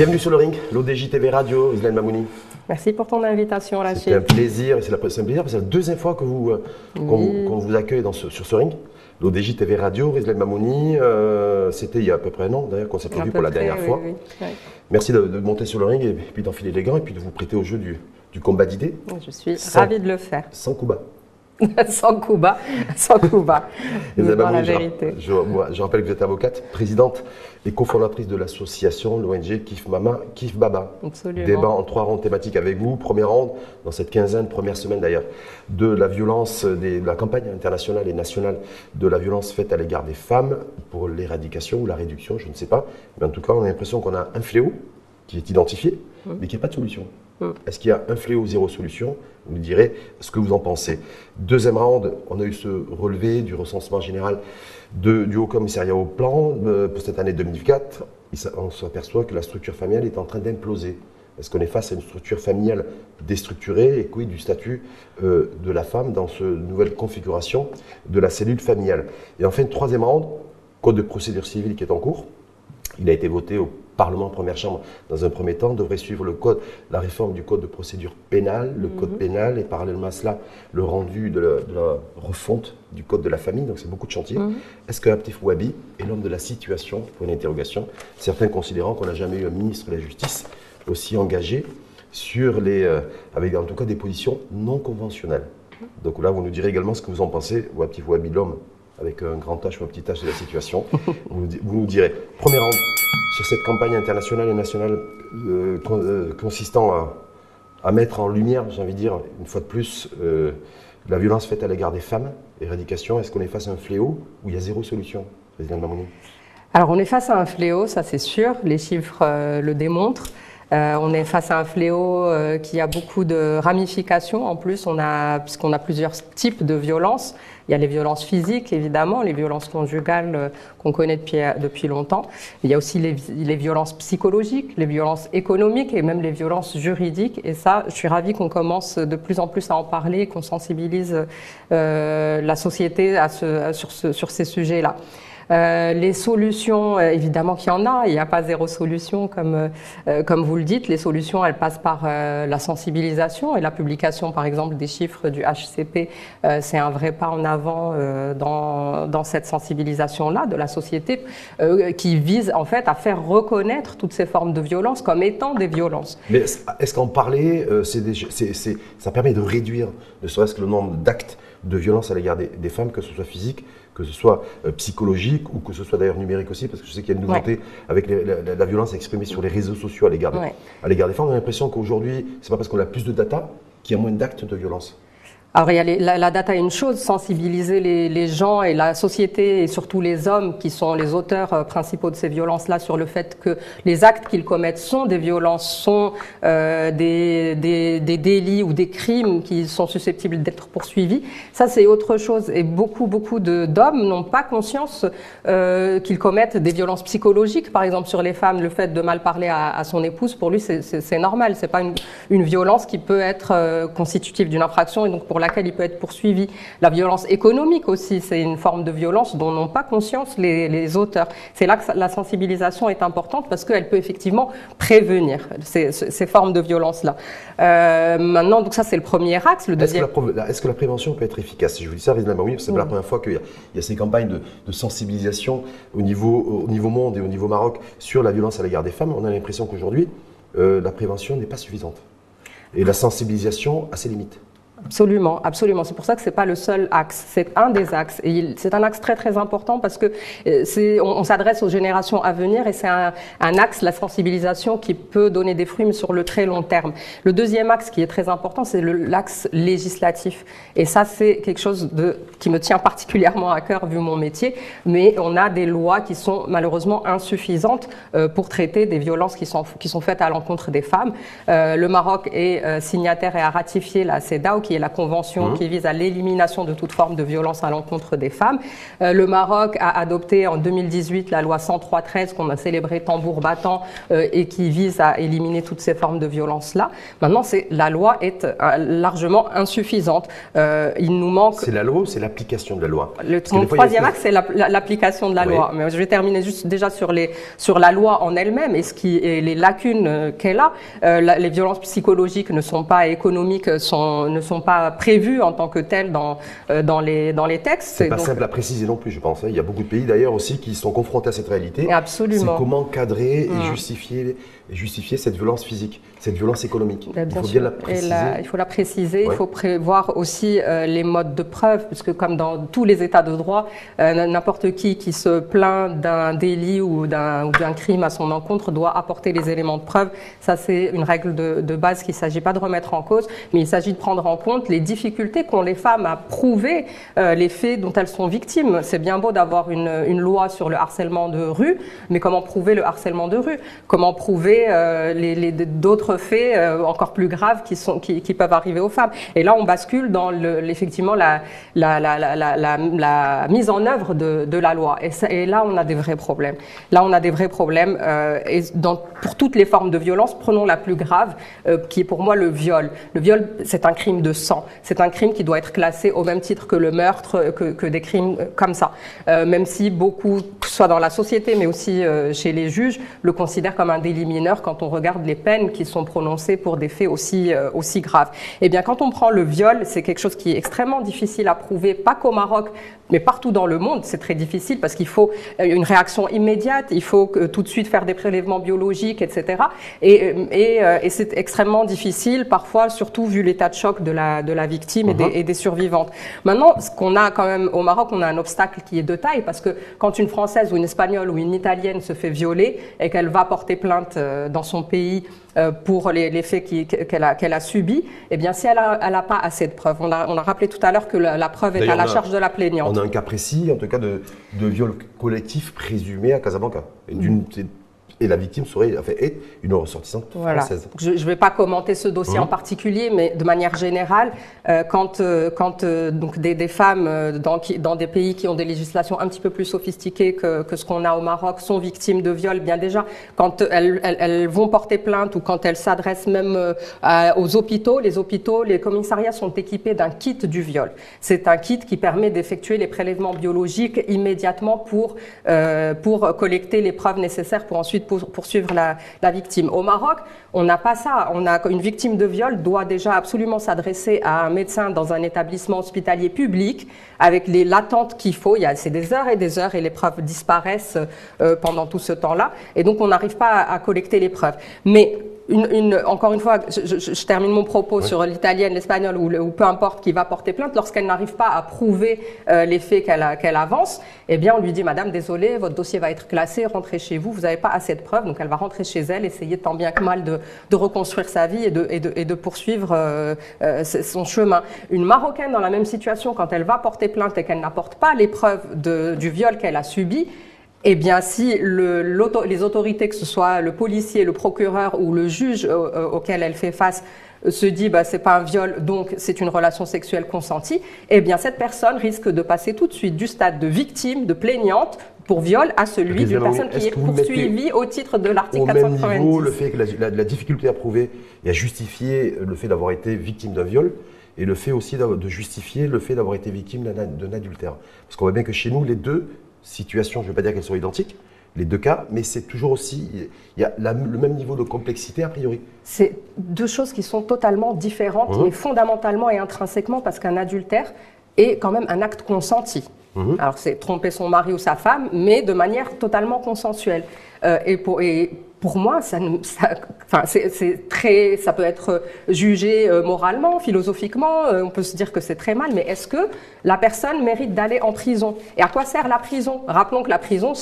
Bienvenue sur le ring, l'ODJ TV Radio, Islaine Mamouni. Merci pour ton invitation, Rachid. C'est un plaisir, c'est un plaisir, parce que c'est la deuxième fois que qu'on vous accueille sur ce ring. L'ODJ TV Radio, Islaine Mamouni, c'était il y a à peu près un an d'ailleurs qu'on s'est prévu pour la dernière fois. Oui. Merci de monter sur le ring et puis d'enfiler les gants et puis de vous prêter au jeu du combat d'idées. Je suis ravie de le faire. Sans coup bas. Sans coup bas, sans coup bas. Dans la vérité. Je rappelle que vous êtes avocate, présidente et cofondatrice de l'association, l'ONG Kif Mama, Kif Baba. Absolument. Débat en 3 rounds thématiques avec vous. Premier round, dans cette quinzaine, première semaine d'ailleurs, de la violence, de la campagne internationale et nationale de la violence faite à l'égard des femmes pour l'éradication ou la réduction, je ne sais pas. Mais en tout cas, on a l'impression qu'on a un fléau qui est identifié, mais qu'il n'y a pas de solution. Est-ce qu'il y a un fléau, zéro solution? Vous me direz ce que vous en pensez. Deuxième round, on a eu ce relevé du recensement général du Haut Commissariat au Plan pour cette année 2024. On s'aperçoit que la structure familiale est en train d'imploser. Est-ce qu'on est face à une structure familiale déstructurée et quid du statut de la femme dans cette nouvelle configuration de la cellule familiale? Et enfin, troisième round, code de procédure civile qui est en cours. Il a été voté au Parlement première chambre dans un premier temps, devrait suivre la réforme du code de procédure pénale, le code pénal et parallèlement à cela, le rendu de la refonte du code de la famille, donc c'est beaucoup de chantiers. Est-ce que Abdel Wahbi est l'homme de la situation? Pour une interrogation. Certains considérant qu'on n'a jamais eu un ministre de la Justice aussi engagé sur avec en tout cas des positions non conventionnelles. Donc là, vous nous direz également ce que vous en pensez, Abdel Wahbi, l'homme avec un grand H ou un petit H de la situation. Vous nous direz. Premier round sur cette campagne internationale et nationale consistant à mettre en lumière, j'ai envie de dire, une fois de plus, la violence faite à l'égard des femmes, éradication. Est-ce qu'on est face à un fléau ou il y a zéro solution, Président Mamouni? Alors on est face à un fléau, ça c'est sûr, les chiffres le démontrent. On est face à un fléau qui a beaucoup de ramifications. En plus, puisqu'on a plusieurs types de violences. Il y a les violences physiques, évidemment, les violences conjugales qu'on connaît depuis longtemps. Il y a aussi les violences psychologiques, les violences économiques et même les violences juridiques. Et ça, je suis ravie qu'on commence de plus en plus à en parler, qu'on sensibilise la société sur ces sujets-là. Les solutions, évidemment qu'il y en a, il n'y a pas zéro solution comme vous le dites. Les solutions, elles passent par la sensibilisation et la publication, par exemple, des chiffres du HCP. C'est un vrai pas en avant dans cette sensibilisation-là de la société qui vise en fait à faire reconnaître toutes ces formes de violence comme étant des violences. Mais est-ce qu'en parler, ça permet de réduire ne serait-ce que le nombre d'actes de violence à l'égard des femmes, que ce soit physique, que ce soit psychologique ou que ce soit d'ailleurs numérique aussi, parce que je sais qu'il y a une nouveauté avec la violence exprimée sur les réseaux sociaux à l'égard des femmes. On a l'impression qu'aujourd'hui, c'est pas parce qu'on a plus de data qu'il y a moins d'actes de violence. Alors, la data est une chose, sensibiliser les gens et la société et surtout les hommes qui sont les auteurs principaux de ces violences-là sur le fait que les actes qu'ils commettent sont des violences, sont des délits ou des crimes qui sont susceptibles d'être poursuivis. Ça, c'est autre chose. Et beaucoup d'hommes n'ont pas conscience qu'ils commettent des violences psychologiques, par exemple sur les femmes. Le fait de mal parler à son épouse, pour lui, c'est normal. C'est pas une violence qui peut être constitutive d'une infraction et donc pour laquelle il peut être poursuivi. La violence économique aussi, c'est une forme de violence dont n'ont pas conscience les auteurs. C'est là que la sensibilisation est importante parce qu'elle peut effectivement prévenir ces formes de violence-là. Maintenant, donc ça c'est le premier axe. Le deuxième... Est-ce que la prévention peut être efficace? Je vous dis ça, Rizna Mamouni, parce que c'est la première fois qu'il y a ces campagnes de sensibilisation au niveau monde et au niveau Maroc sur la violence à l'égard des femmes. On a l'impression qu'aujourd'hui, la prévention n'est pas suffisante. Et la sensibilisation a ses limites. Absolument, absolument. C'est pour ça que c'est pas le seul axe. C'est un des axes. Et c'est un axe très très important parce que on s'adresse aux générations à venir et c'est un axe, la sensibilisation, qui peut donner des fruits mais sur le très long terme. Le deuxième axe qui est très important, c'est l'axe législatif. Et ça, c'est quelque chose qui me tient particulièrement à cœur vu mon métier. Mais on a des lois qui sont malheureusement insuffisantes pour traiter des violences qui sont faites à l'encontre des femmes. Le Maroc est signataire et a ratifié la CEDAW, qui est la convention qui vise à l'élimination de toute forme de violence à l'encontre des femmes. Le Maroc a adopté en 2018 la loi 103-13 qu'on a célébrée tambour battant et qui vise à éliminer toutes ces formes de violence-là. Maintenant, la loi est largement insuffisante. Il nous manque... C'est la loi ou c'est l'application de la loi? Mon troisième axe, c'est l'application de la loi. Mais je vais terminer juste déjà sur la loi en elle-même et les lacunes qu'elle a. Les violences psychologiques ne sont pas économiques, ne sont pas prévues en tant que telles dans les textes. C'est pas simple à préciser non plus, je pense. Il y a beaucoup de pays d'ailleurs aussi qui sont confrontés à cette réalité. Absolument. C'est comment cadrer et justifier cette violence physique, cette violence économique. Il faut bien la préciser. Il faut la préciser, il faut prévoir aussi les modes de preuve, puisque comme dans tous les états de droit, n'importe qui se plaint d'un délit ou d'un crime à son encontre doit apporter les éléments de preuve. Ça, c'est une règle de base qu'il ne s'agit pas de remettre en cause, mais il s'agit de prendre en compte les difficultés qu'ont les femmes à prouver les faits dont elles sont victimes. C'est bien beau d'avoir une loi sur le harcèlement de rue, mais comment prouver le harcèlement de rue? Comment prouver d'autres faits encore plus graves qui peuvent arriver aux femmes? Et là, on bascule dans effectivement la mise en œuvre de la loi. Et là, on a des vrais problèmes. Pour toutes les formes de violence, prenons la plus grave, qui est pour moi le viol. Le viol, c'est un crime de sang. C'est un crime qui doit être classé au même titre que le meurtre, que des crimes comme ça. Même si beaucoup, que ce soit dans la société, mais aussi chez les juges, le considèrent comme un délit mineur quand on regarde les peines qui sont prononcées pour des faits aussi graves. Eh bien, quand on prend le viol, c'est quelque chose qui est extrêmement difficile à prouver, pas qu'au Maroc, mais partout dans le monde, c'est très difficile parce qu'il faut une réaction immédiate, il faut tout de suite faire des prélèvements biologiques, etc. Et c'est extrêmement difficile, parfois, surtout vu l'état de choc de la victime et des survivantes. Maintenant, ce qu'on a quand même au Maroc, on a un obstacle qui est de taille parce que quand une Française ou une Espagnole ou une Italienne se fait violer et qu'elle va porter plainte dans son pays pour les faits qu'elle a subis, eh bien, si elle n'a pas assez de preuves, on a rappelé tout à l'heure que la preuve est à la charge de la plaignante. On a un cas précis, en tout cas, de viol collectif présumé à Casablanca. Et la victime est une ressortissante française. Je ne vais pas commenter ce dossier en particulier, mais de manière générale, quand donc des femmes dans des pays qui ont des législations un petit peu plus sophistiquées que ce qu'on a au Maroc sont victimes de viol, bien déjà, quand elles vont porter plainte ou quand elles s'adressent même aux hôpitaux, les commissariats sont équipés d'un kit du viol. C'est un kit qui permet d'effectuer les prélèvements biologiques immédiatement pour collecter les preuves nécessaires pour ensuite poursuivre la victime. Au Maroc, on n'a pas ça. Une victime de viol doit déjà absolument s'adresser à un médecin dans un établissement hospitalier public avec l'attente qu'il faut. C'est des heures et les preuves disparaissent pendant tout ce temps-là. Et donc, on n'arrive pas à collecter les preuves. Mais encore une fois, je termine mon propos sur l'italienne, l'espagnole ou peu importe qui va porter plainte. Lorsqu'elle n'arrive pas à prouver les faits qu'elle avance, eh bien, on lui dit « Madame, désolée, votre dossier va être classé, rentrez chez vous, vous n'avez pas assez de preuves. » Donc, elle va rentrer chez elle, essayer tant bien que mal de reconstruire sa vie et de poursuivre son chemin. Une Marocaine dans la même situation, quand elle va porter plainte et qu'elle n'apporte pas les preuves du viol qu'elle a subi, eh bien, si les autorités, que ce soit le policier, le procureur ou le juge auquel elle fait face, se dit c'est pas un viol, donc c'est une relation sexuelle consentie, eh bien cette personne risque de passer tout de suite du stade de victime, de plaignante pour viol à celui d'une personne qui est poursuivie au titre de l'article 490. Au même niveau, le fait que la difficulté à prouver et à justifier le fait d'avoir été victime d'un viol, et le fait aussi de justifier le fait d'avoir été victime d'un adultère. Parce qu'on voit bien que chez nous, les deux situations, je ne veux pas dire qu'elles sont identiques, les deux cas, mais c'est toujours aussi, il y a le même niveau de complexité a priori. C'est deux choses qui sont totalement différentes, mais fondamentalement et intrinsèquement, parce qu'un adultère est quand même un acte consenti. Alors c'est tromper son mari ou sa femme, mais de manière totalement consensuelle. Pour moi, ça peut être jugé moralement, philosophiquement, on peut se dire que c'est très mal, mais est-ce que la personne mérite d'aller en prison? Et à quoi sert la prison? Rappelons que la prison,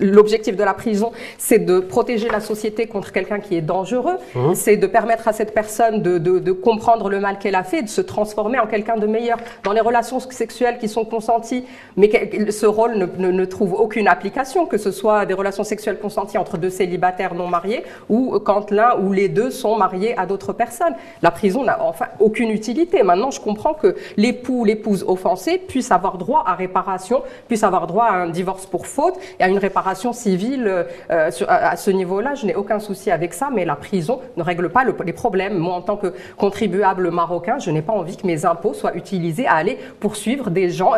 l'objectif de la prison, c'est de protéger la société contre quelqu'un qui est dangereux, c'est de permettre à cette personne de comprendre le mal qu'elle a fait, de se transformer en quelqu'un de meilleur. Dans les relations sexuelles qui sont consenties, mais ce rôle ne trouve aucune application, que ce soit des relations sexuelles consenties entre deux célibataires célibataires non mariés ou quand l'un ou les deux sont mariés à d'autres personnes. La prison n'a enfin aucune utilité. Maintenant, je comprends que l'époux ou l'épouse offensée puisse avoir droit à réparation, puisse avoir droit à un divorce pour faute et à une réparation civile. À ce niveau-là, je n'ai aucun souci avec ça, mais la prison ne règle pas les problèmes. Moi, en tant que contribuable marocain, je n'ai pas envie que mes impôts soient utilisés à aller poursuivre des gens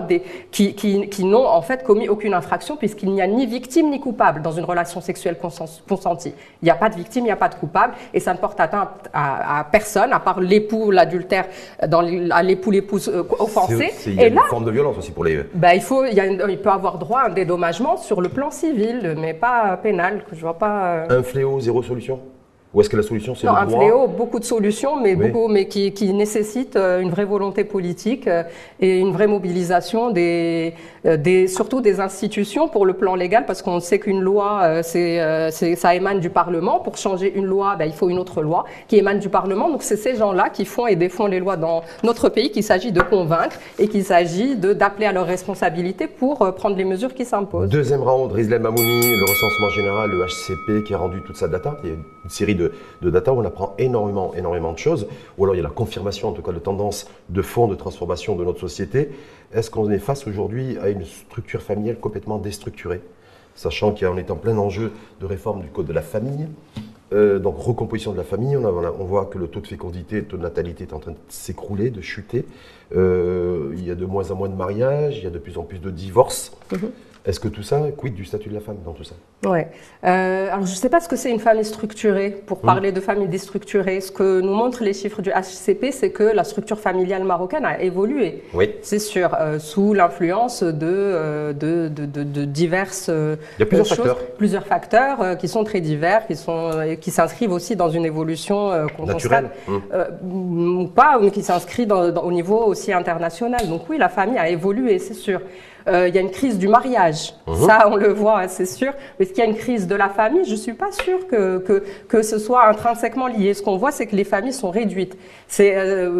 qui n'ont en fait commis aucune infraction, puisqu'il n'y a ni victime ni coupable dans une relation sexuelle consentie. Il n'y a pas de victime, il n'y a pas de coupable, et ça ne porte atteinte à personne, à part l'époux, l'adultère, à l'époux, l'épouse offensée. Il y a une forme de violence aussi pour les... Il peut avoir droit à un dédommagement sur le plan civil, mais pas pénal. Je vois pas. Un fléau, zéro solution? Ou est-ce que la solution, c'est le droit? Un fléau, beaucoup de solutions, mais, mais qui nécessitent une vraie volonté politique et une vraie mobilisation surtout des institutions pour le plan légal, parce qu'on sait qu'une loi, ça émane du Parlement. Pour changer une loi, il faut une autre loi qui émane du Parlement. Donc c'est ces gens-là qui font et défont les lois dans notre pays qu'il s'agit de convaincre et qu'il s'agit d'appeler à leur responsabilité pour prendre les mesures qui s'imposent. Deuxième round, Rizlan Mamouni, le recensement général, le HCP qui a rendu toute sa data. Il y a une série de data où on apprend énormément de choses, ou alors il y a la confirmation en tout cas de tendances de fond de transformation de notre société. Est-ce qu'on est face aujourd'hui à une structure familiale complètement déstructurée, sachant qu'on est en plein enjeu de réforme du code de la famille, donc recomposition de la famille, on voit que le taux de fécondité, le taux de natalité est en train de s'écrouler, de chuter, il y a de moins en moins de mariages, il y a de plus en plus de divorces. Est-ce que tout ça, quid du statut de la femme dans tout ça? Ouais. Alors, je ne sais pas ce que c'est une famille structurée. Pour parler de famille déstructurée, ce que nous montrent les chiffres du HCP, c'est que la structure familiale marocaine a évolué. Oui. C'est sûr, sous l'influence de diverses Il y a plusieurs choses, facteurs. Plusieurs facteurs qui sont très divers, qui s'inscrivent aussi dans une évolution naturelle, ou pas, mais qui s'inscrit au niveau aussi international. Donc oui, la famille a évolué, c'est sûr. Il y a une crise du mariage, ça on le voit, c'est sûr. Mais est-ce qu'il y a une crise de la famille? Je ne suis pas sûre que ce soit intrinsèquement lié. Ce qu'on voit, c'est que les familles sont réduites. C'est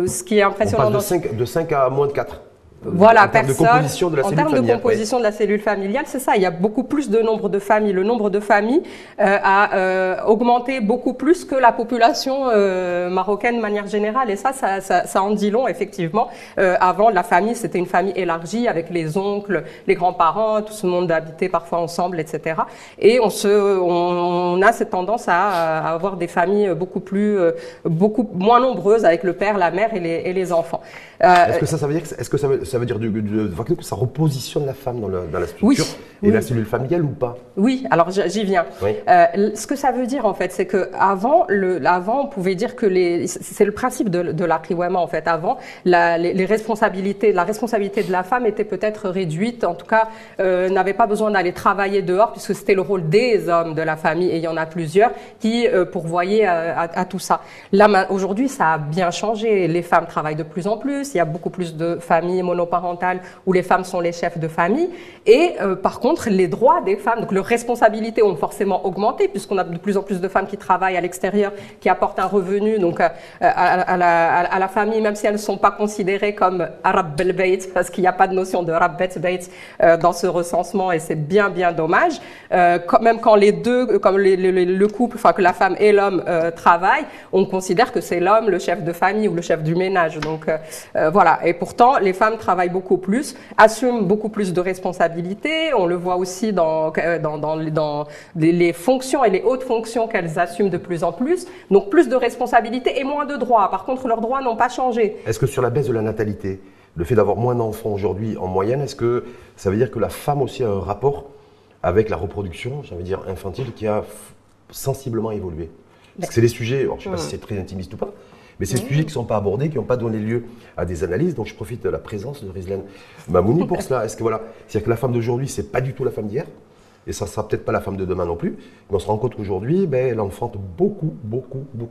ce qui est impressionnant. On passe de 5 à moins de 4. Voilà, en termes de composition de la cellule familiale. En termes de composition de la cellule familiale, c'est ça. Il y a beaucoup plus de nombre de familles. Le nombre de familles a augmenté beaucoup plus que la population marocaine de manière générale. Et ça en dit long, effectivement. Avant, la famille, c'était une famille élargie avec les oncles, les grands-parents, tout ce monde habitait parfois ensemble, etc. Et on a cette tendance à avoir des familles beaucoup moins nombreuses avec le père, la mère et les enfants. Est-ce que ça veut dire que ça repositionne la femme dans la structure et la cellule familiale ou pas? Oui, alors j'y viens. Oui. Ce que ça veut dire en fait, c'est que avant, on pouvait dire que c'est le principe de l'apprivoiement en fait. Avant, la responsabilité de la femme était peut-être réduite, en tout cas n'avait pas besoin d'aller travailler dehors puisque c'était le rôle des hommes de la famille et il y en a plusieurs qui pourvoyaient à tout ça. Là aujourd'hui, ça a bien changé. Les femmes travaillent de plus en plus. Il y a beaucoup plus de familles monoparentales où les femmes sont les chefs de famille. Et par contre, les droits des femmes, donc leurs responsabilités ont forcément augmenté puisqu'on a de plus en plus de femmes qui travaillent à l'extérieur, qui apportent un revenu donc à la famille, même si elles ne sont pas considérées comme Arab Belbeit, parce qu'il n'y a pas de notion de Rabet Beit dans ce recensement et c'est bien dommage. Même quand les deux, comme le couple, enfin que la femme et l'homme travaillent, on considère que c'est l'homme le chef de famille ou le chef du ménage. Donc voilà. Et pourtant, les femmes travaillent beaucoup plus, assument beaucoup plus de responsabilités. On le voit aussi dans les fonctions et les hautes fonctions qu'elles assument de plus en plus. Donc plus de responsabilités et moins de droits. Par contre, leurs droits n'ont pas changé. Est-ce que sur la baisse de la natalité, le fait d'avoir moins d'enfants aujourd'hui en moyenne, est-ce que ça veut dire que la femme aussi a un rapport avec la reproduction, j'ai envie de dire infantile, qui a sensiblement évolué? Parce que c'est des sujets, alors je ne sais pas si c'est très intimiste ou pas, mais c'est des sujets qui ne sont pas abordés, qui n'ont pas donné lieu à des analyses. Donc je profite de la présence de Rizlan Mamouni pour cela. Est-ce que voilà, c'est-à-dire que la femme d'aujourd'hui, c'est pas du tout la femme d'hier, et ça ne sera peut-être pas la femme de demain non plus, mais on se rend compte qu'aujourd'hui, elle enfante beaucoup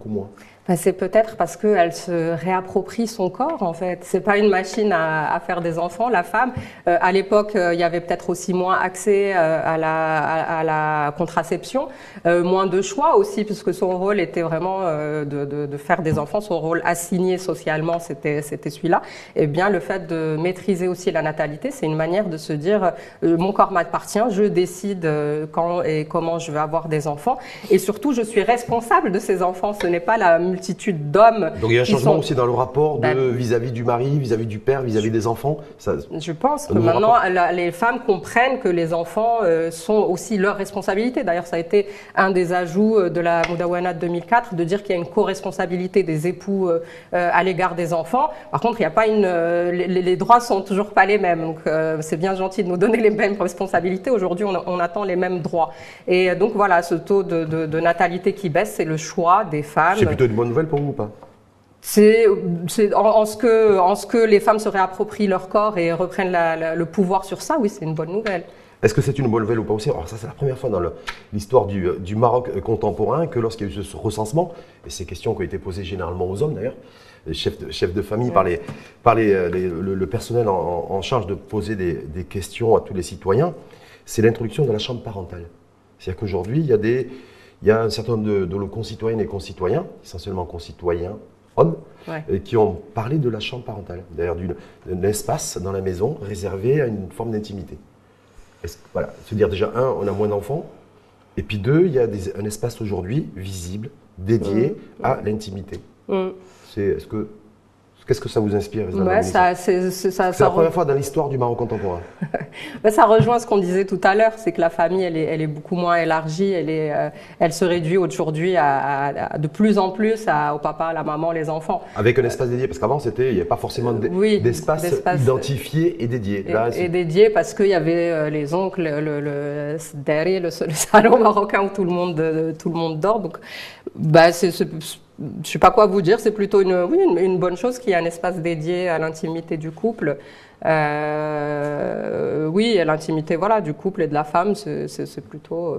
moins. C'est peut-être parce qu'elle se réapproprie son corps, en fait. C'est pas une machine à faire des enfants, la femme. À l'époque, il y avait peut-être aussi moins accès à la contraception, moins de choix aussi, puisque son rôle était vraiment de faire des enfants. Son rôle assigné socialement, c'était celui-là. Et bien, le fait de maîtriser aussi la natalité, c'est une manière de se dire mon corps m'appartient, je décide quand et comment je vais avoir des enfants. Et surtout, je suis responsable de ces enfants. Ce n'est pas la multitude d'hommes. Donc il y a un changement aussi dans le rapport vis-à-vis du mari, vis-à-vis du père, vis-à-vis des enfants. Je pense que maintenant les femmes comprennent que les enfants sont aussi leur responsabilité. D'ailleurs, ça a été un des ajouts de la Mudawana de 2004 de dire qu'il y a une co-responsabilité des époux à l'égard des enfants. Par contre, il n'y a pas les droits sont toujours pas les mêmes. Donc c'est bien gentil de nous donner les mêmes responsabilités. Aujourd'hui, on attend les mêmes droits. Et donc voilà, ce taux de natalité qui baisse, c'est le choix des femmes. C'est plutôt une bonne nouvelle pour vous ou pas? C'est en ce que les femmes se réapproprient leur corps et reprennent le pouvoir sur ça, oui, c'est une bonne nouvelle. Est-ce que c'est une bonne nouvelle ou pas aussi? Alors ça, c'est la première fois dans l'histoire du Maroc contemporain que lorsqu'il y a eu ce recensement, et ces questions qui ont été posées généralement aux hommes d'ailleurs, les chefs de famille, par le personnel en charge de poser des questions à tous les citoyens, c'est l'introduction de la chambre parentale. C'est-à-dire qu'aujourd'hui, il y a un certain nombre de nos concitoyennes et concitoyens, essentiellement concitoyens, hommes, qui ont parlé de la chambre parentale, d'ailleurs d'un espace dans la maison réservé à une forme d'intimité. Voilà, se dire déjà, on a moins d'enfants, et puis deux, il y a un espace aujourd'hui visible, dédié à l'intimité. Qu'est-ce que ça vous inspire? C'est la première fois dans l'histoire du Maroc contemporain. Ça rejoint ce qu'on disait tout à l'heure, c'est que la famille, elle est beaucoup moins élargie, elle se réduit aujourd'hui de plus en plus au papa, à la maman, les enfants. Avec un espace dédié, parce qu'avant, il n'y avait pas forcément d'espace identifié et dédié. Et dédié parce qu'il y avait les oncles, le salon marocain où tout le monde dort. Donc, je ne sais pas quoi vous dire, c'est plutôt une bonne chose qu'il y ait un espace dédié à l'intimité du couple. Oui, à l'intimité du couple et de la femme, c'est plutôt,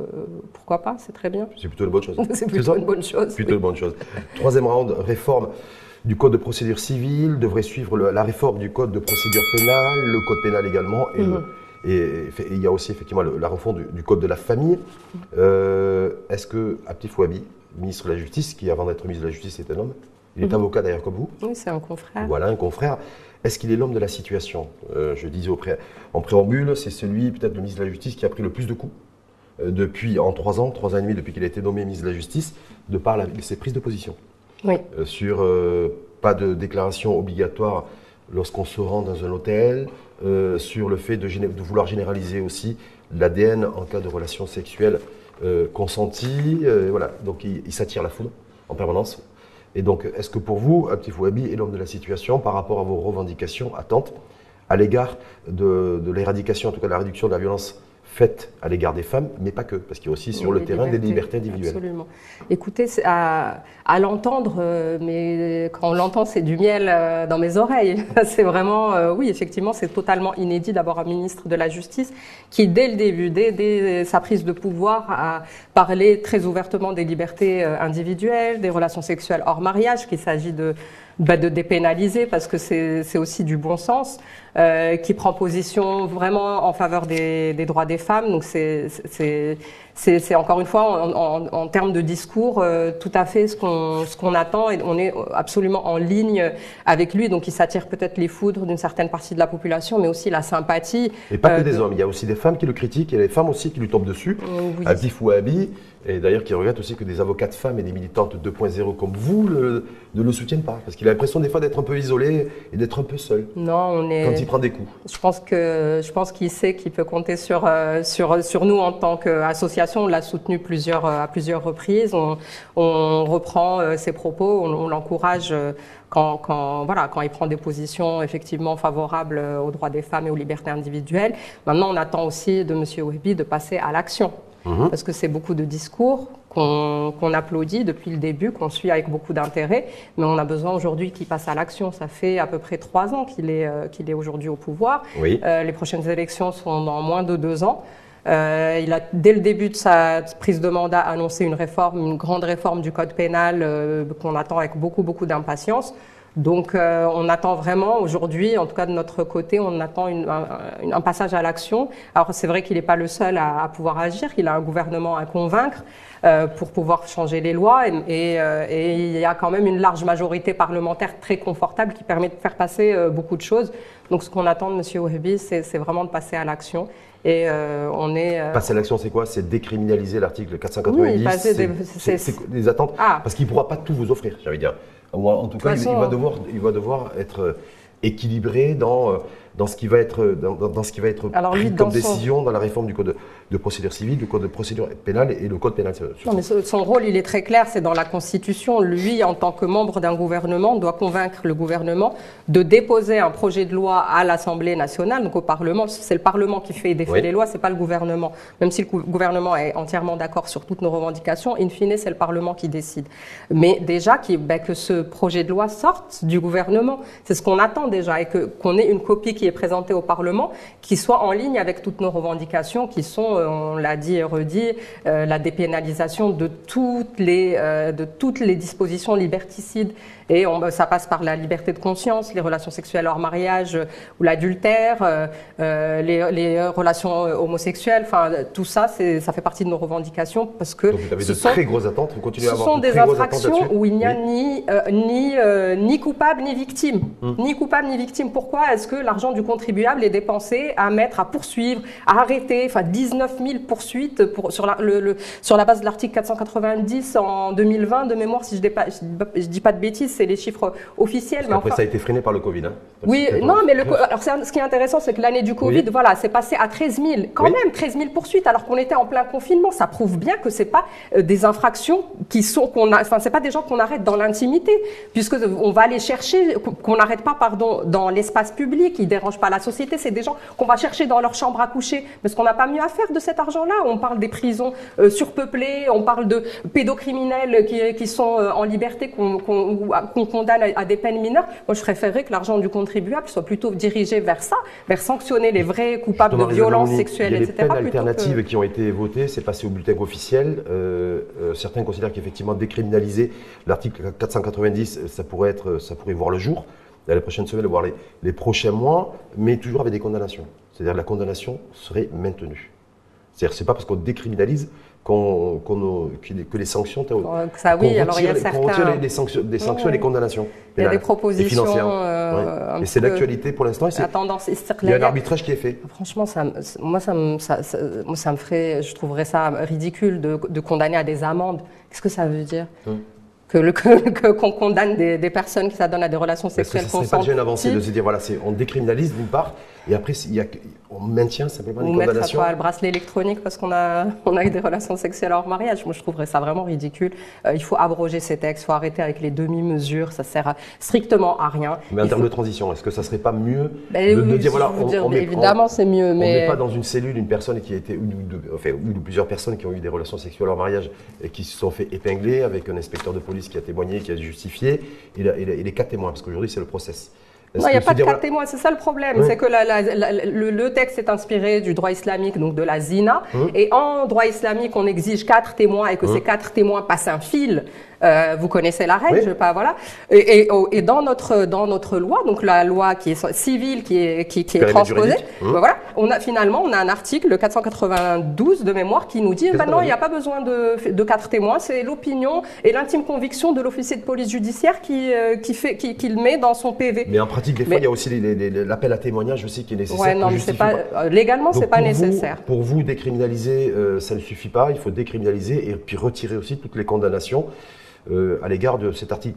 pourquoi pas, c'est très bien. C'est plutôt une bonne chose. C'est plutôt une bonne chose. Plutôt une bonne chose. Troisième round, réforme du code de procédure civile, devrait suivre la réforme du code de procédure pénale, le code pénal également, et il y a aussi effectivement la refonte du code de la famille. Est-ce que Abdi Fouabi, ministre de la Justice, qui avant d'être ministre de la Justice est un homme, il est avocat d'ailleurs comme vous. Oui, c'est un confrère. Voilà, un confrère. Est-ce qu'il est l'homme de la situation? Je disais en préambule, c'est celui, peut-être le ministre de la Justice, qui a pris le plus de coups en 3 ans et demi, depuis qu'il a été nommé ministre de la Justice, de par ses prises de position. Oui. Sur pas de déclaration obligatoire lorsqu'on se rend dans un hôtel, sur le fait de vouloir généraliser aussi l'ADN en cas de relations sexuelles consenties. Voilà. Donc il s'attire la foudre en permanence. Et donc, est-ce que pour vous, Abdi Fouabi est l'homme de la situation par rapport à vos revendications, attentes, à l'égard de l'éradication, en tout cas de la réduction de la violence faite à l'égard des femmes, mais pas que, parce qu'il y a aussi sur le terrain des libertés individuelles. Absolument. Écoutez, à l'entendre, mais quand on l'entend, c'est du miel dans mes oreilles. C'est vraiment, oui, effectivement, c'est totalement inédit d'avoir un ministre de la Justice qui, dès le début, dès sa prise de pouvoir, a parlé très ouvertement des libertés individuelles, des relations sexuelles hors mariage, qu'il s'agit de dépénaliser parce que c'est aussi du bon sens, qui prend position vraiment en faveur des droits des femmes. Donc c'est encore une fois en termes de discours tout à fait ce qu'on attend, et on est absolument en ligne avec lui. Donc il s'attire peut-être les foudres d'une certaine partie de la population, mais aussi la sympathie. Et pas que des hommes, il y a aussi des femmes qui le critiquent, et les femmes aussi qui lui tombent dessus. Oui. Abdi Fouabi, et d'ailleurs qui regrette aussi que des avocates femmes et des militantes 2.0 comme vous ne le soutiennent pas, parce qu'il a l'impression des fois d'être un peu isolé et d'être un peu seul. Non, quand il prend des coups. Je pense qu'il sait qu'il peut compter sur nous en tant qu'association. On l'a soutenu à plusieurs reprises. On reprend ses propos, on l'encourage quand il prend des positions effectivement favorables aux droits des femmes et aux libertés individuelles. Maintenant, on attend aussi de M. Wahbi de passer à l'action. Parce que c'est beaucoup de discours qu'on applaudit depuis le début, qu'on suit avec beaucoup d'intérêt, mais on a besoin aujourd'hui qu'il passe à l'action. Ça fait à peu près 3 ans qu'il est aujourd'hui au pouvoir. Oui. Les prochaines élections sont dans moins de 2 ans. Il a, dès le début de sa prise de mandat, annoncé une grande réforme du code pénal qu'on attend avec beaucoup d'impatience. Donc on attend vraiment aujourd'hui, en tout cas de notre côté, on attend un passage à l'action. Alors c'est vrai qu'il n'est pas le seul à pouvoir agir, il a un gouvernement à convaincre pour pouvoir changer les lois et il y a quand même une large majorité parlementaire très confortable qui permet de faire passer beaucoup de choses. Donc ce qu'on attend de M. Wahbi, c'est vraiment de passer à l'action. Et on est. Passer à l'action, c'est quoi? C'est décriminaliser l'article 490. Oui, c'est des attentes. Parce qu'il ne pourra pas tout vous offrir, j'allais dire. En tout cas, il va devoir être équilibré dans ce qui va être, pris comme décision dans la réforme du code de procédure civile, du code de procédure pénale et le code pénal. Non, mais son rôle, il est très clair, c'est dans la Constitution. Lui, en tant que membre d'un gouvernement, doit convaincre le gouvernement de déposer un projet de loi à l'Assemblée nationale, donc au Parlement. C'est le Parlement qui fait des les lois, c'est pas le gouvernement. Même si le gouvernement est entièrement d'accord sur toutes nos revendications, in fine, c'est le Parlement qui décide. Mais déjà, que ce projet de loi sorte du gouvernement, c'est ce qu'on attend déjà, et qu'on ait une copie qui est présentée au Parlement, qui soit en ligne avec toutes nos revendications, qui sont, on l'a dit et redit, la dépénalisation de toutes les dispositions liberticides. Et ça passe par la liberté de conscience, les relations sexuelles hors mariage ou l'adultère, les relations homosexuelles, enfin tout ça, ça fait partie de nos revendications parce que donc vous avez très grosses attentes, vous continuez à avoir ce sont des infractions où il n'y a ni coupable ni victime, ni coupable ni victime. Pourquoi est-ce que l'argent du contribuable est dépensé à poursuivre, à arrêter, enfin 19 000 poursuites sur la base de l'article 490 en 2020 de mémoire, si je dis pas de bêtises. C'est les chiffres officiels. Mais après, ça a été freiné par le Covid. Hein. Oui, non, mais alors ce qui est intéressant, c'est que l'année du Covid, voilà, c'est passé à 13 000. Quand même, 13 000 poursuites, alors qu'on était en plein confinement. Ça prouve bien que c'est pas des infractions c'est pas des gens qu'on arrête dans l'intimité, puisque on va aller chercher, qu'on n'arrête pas, dans l'espace public, qui dérangent pas la société. C'est des gens qu'on va chercher dans leur chambre à coucher, parce qu'on n'a pas mieux à faire de cet argent-là. On parle des prisons surpeuplées, on parle de pédocriminels qui sont en liberté, qu'on condamne à des peines mineures. Moi, je préférerais que l'argent du contribuable soit plutôt dirigé vers ça, vers sanctionner les vrais coupables de violences sexuelles, etc. Il y a des peines alternatives qui ont été votées, c'est passé au bulletin officiel. Certains considèrent qu'effectivement décriminaliser l'article 490, ça pourrait voir le jour dans les prochaines semaines, voire les prochains mois, mais toujours avec des condamnations. C'est-à-dire que la condamnation serait maintenue. C'est-à-dire c'est pas parce qu'on décriminalise que les sanctions, ça oui, alors il y a certains... qu'on retire des sanctions et les condamnations il y a des propositions et c'est l'actualité pour l'instant. Il y a un arbitrage qui est fait. Franchement, moi ça me ferait, je trouverais ça ridicule de condamner à des amendes. Qu'est-ce que ça veut dire? Qu'on condamne des personnes qui s'adonnent à des relations sexuelles consenties. Ce serait pas déjà une avancée de se dire, voilà, on décriminalise d'une part, et après on maintient simplement les condamnations. Mettre à quoi, le bracelet électronique parce qu'on a eu des relations sexuelles hors mariage. Moi, je trouverais ça vraiment ridicule. Il faut abroger ces textes, il faut arrêter avec les demi-mesures, ça sert strictement à rien. Mais en termes de transition, est-ce que ça serait pas mieux de dire, voilà, évidemment c'est mieux, mais... On n'est pas dans une cellule une personne qui a été, ou plusieurs personnes qui ont eu des relations sexuelles hors mariage et qui se sont fait épingler avec un inspecteur de police qui a témoigné, qui a justifié, et les 4 témoins, parce qu'aujourd'hui c'est le process. Non, il n'y a pas de 4 témoins, c'est ça le problème. C'est que le texte est inspiré du droit islamique, donc de la zina. Et en droit islamique, on exige 4 témoins et que ces 4 témoins passent un fil. Vous connaissez la règle, je vais pas, voilà. Et dans notre loi, donc la loi qui est civile, qui est transposée, voilà, on a un article, le 492 de mémoire, qui nous dit, non, il n'y a pas besoin de 4 témoins, c'est l'opinion et l'intime conviction de l'officier de police judiciaire qui le met dans son PV. Mais en pratique, des fois, il y a aussi l'appel à témoignage aussi qui est nécessaire. Ouais, non, mais c'est pas, légalement, c'est pas nécessaire. Pour vous, décriminaliser, ça ne suffit pas, il faut décriminaliser et puis retirer aussi toutes les condamnations. À l'égard de cet article,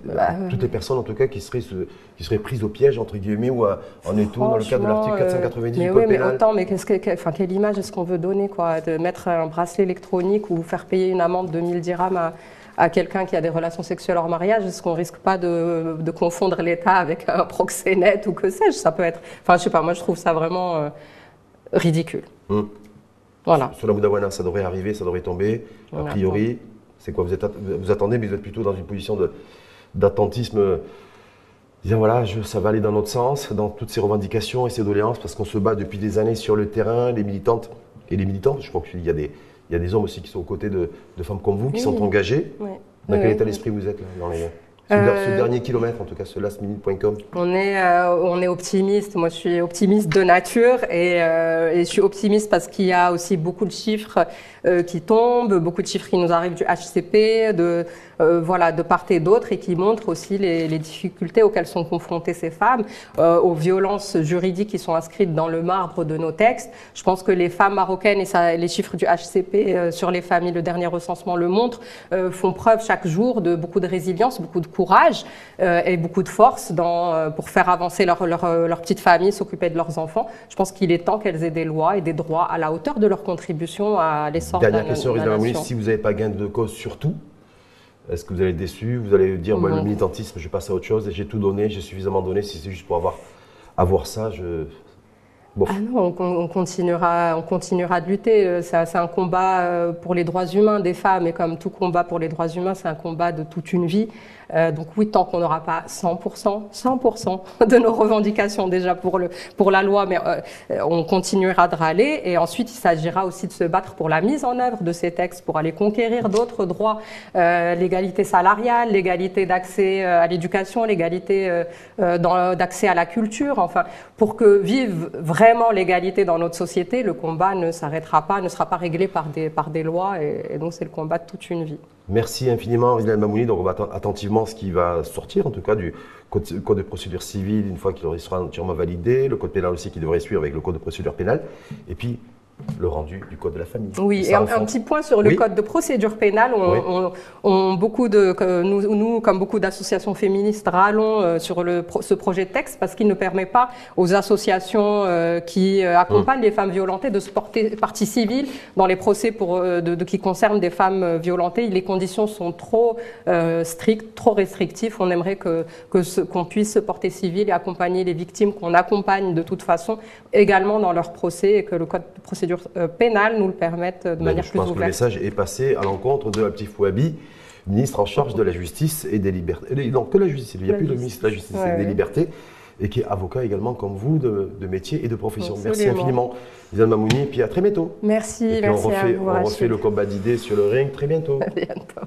toutes les personnes en tout cas qui seraient prises au piège entre guillemets ou en étau dans le cadre de l'article 490 du code pénal. Mais quelle image est-ce qu'on veut donner, quoi, de mettre un bracelet électronique ou faire payer une amende de 1000 dirhams à quelqu'un qui a des relations sexuelles hors mariage? Est-ce qu'on risque pas de confondre l'État avec un proxénète ou que sais-je? Ça peut être, enfin je sais pas, moi je trouve ça vraiment ridicule. Voilà. Sur la Moudawana, ça devrait arriver, ça devrait tomber, a priori. C'est quoi, vous attendez, mais vous êtes plutôt dans une position d'attentisme Dire voilà, ça va aller dans notre sens, dans toutes ces revendications et ces doléances, parce qu'on se bat depuis des années sur le terrain, les militantes et les militants. Je crois qu'il y a des hommes aussi qui sont aux côtés de femmes comme vous, qui sont engagés. Oui. Dans quel état d'esprit vous êtes là, dans ce dernier kilomètre, en tout cas, ce lastminute.com? On est optimiste. Moi, je suis optimiste de nature et je suis optimiste parce qu'il y a aussi beaucoup de chiffres qui tombent, beaucoup de chiffres qui nous arrivent du HCP, de part et d'autre, et qui montrent aussi les difficultés auxquelles sont confrontées ces femmes, aux violences juridiques qui sont inscrites dans le marbre de nos textes. Je pense que les femmes marocaines, et les chiffres du HCP sur les familles, le dernier recensement le montre, font preuve chaque jour de beaucoup de résilience, beaucoup de courage et beaucoup de force pour faire avancer leur petite famille, s'occuper de leurs enfants. Je pense qu'il est temps qu'elles aient des lois et des droits à la hauteur de leur contribution à l'essor de la nation. Dernière question, Rizal Mamouni, si vous n'avez pas gain de cause sur tout, est-ce que vous allez être déçu? Vous allez dire, le militantisme, je passe à autre chose, et j'ai tout donné, j'ai suffisamment donné, si c'est juste pour avoir ça, Bon. Ah non, on continuera de lutter. C'est un combat pour les droits humains des femmes, et comme tout combat pour les droits humains, c'est un combat de toute une vie. Donc oui, tant qu'on n'aura pas 100% de nos revendications déjà pour la loi, mais on continuera de râler. Et ensuite, il s'agira aussi de se battre pour la mise en œuvre de ces textes, pour aller conquérir d'autres droits, l'égalité salariale, l'égalité d'accès à l'éducation, l'égalité d'accès à la culture, enfin, pour que vive vraiment l'égalité dans notre société. Le combat ne s'arrêtera pas, ne sera pas réglé par des lois, et donc c'est le combat de toute une vie. Merci infiniment, Rizal Mamouni. Donc on va attendre attentivement ce qui va sortir, en tout cas, du code de procédure civile, une fois qu'il sera entièrement validé, le code pénal aussi qui devrait suivre avec le code de procédure pénale, et puis le rendu du code de la famille. Oui, et un petit point sur le code de procédure pénale. Nous, comme beaucoup d'associations féministes, râlons sur ce projet de texte parce qu'il ne permet pas aux associations qui accompagnent les femmes violentées de se porter partie civile dans les procès qui concernent des femmes violentées. Les conditions sont trop strictes, trop restrictives. On aimerait qu'on puisse se porter civile et accompagner les victimes qu'on accompagne de toute façon également dans leur procès, et que le code de procédure pénale nous le permette de manière plus ouverte. Je pense que le message est passé à l'encontre de Abdel Fouabi, ministre en charge de la justice et des libertés. Non, que la justice, il n'y a plus de ministre de la justice et des libertés, et qui est avocat également comme vous de métier et de profession. Absolument. Merci infiniment, Rizal Mamouni, et puis à très bientôt. Merci, merci on refait le combat d'idées sur le ring très bientôt. À bientôt.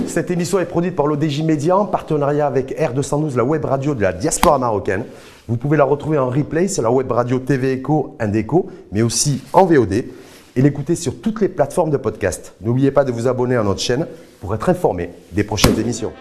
Cette émission est produite par l'ODJ Média en partenariat avec R212, la web radio de la diaspora marocaine. Vous pouvez la retrouver en replay sur la web radio TV Echo, Indeco, mais aussi en VOD, et l'écouter sur toutes les plateformes de podcast. N'oubliez pas de vous abonner à notre chaîne pour être informé des prochaines émissions.